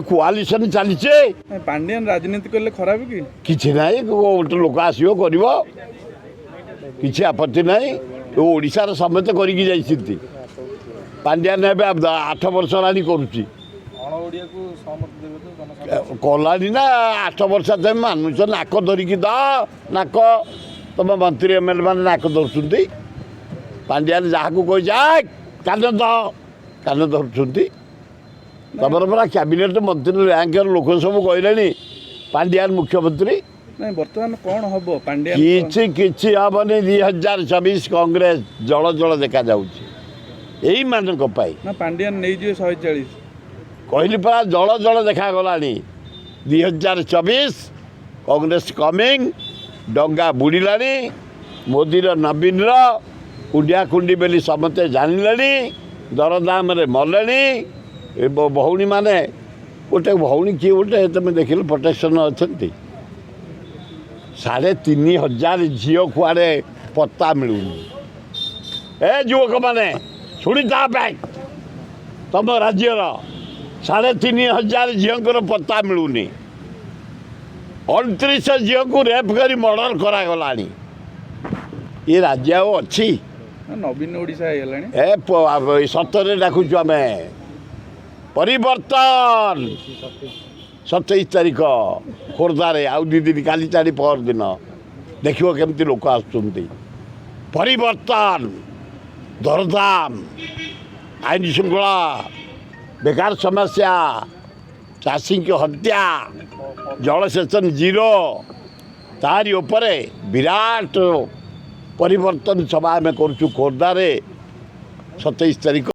कोआलिशन चलीचे पांडियान राजनीति कले खराब कि कि ना गोटे लोक आसो कर कि आपत्ति ना ओडार समत कर पांड्यान एवं 8 वर्ष है करुच्ची कलानी ना 8 वर्ष तुम मानुष नाक धरिकी नाक तुम मंत्री एम एल मैंने नाक धरुंट पांड्यान जहाँ कही कान धरुंट तुम पूरा कैबिनेट मंत्री रैंक लोक सब कहले पांड्यान मुख्यमंत्री नहीं बर्तमान कौन हम पांड्या कि हेनी 2024 कांग्रेस जल जल देखा यही मान ना पांड्यान नहीं जी 140 कहली परा जल जल देखा 2024 कांग्रेस कमिंग डंगा बुड़िला मोदीर नवीन कुंडिया कुंडी बेली समस्ते जानिले दरदाम मले भौणी माने गोटे भौणी किए गोटे तुम देख प्रोटेक्शन अच्छा 3500 झील कुआड़े पत्ता मिलूनी ए युवक मैंने शुणी था तुम राज्यर 3500 झील पत्ता मिलूनी 29 झील को रेप कर मर्डर करागला ये राज्य अच्छी नवीन ओडिशा ए सतरे डाकुचु आम परिवर्तन 27 तारीख खोर्धारे आउ 2 दिन काली चाड़ी पर दिन देखो केमती लोक आसुंती परिवर्तन दरदाम आईन श्रृंखला बेकार समस्या चाषी की हत्या जलसेचन जीरो तारी उपरे विराट परिवर्तन सभा आम करुचु खोर्धारे 27 तारीख।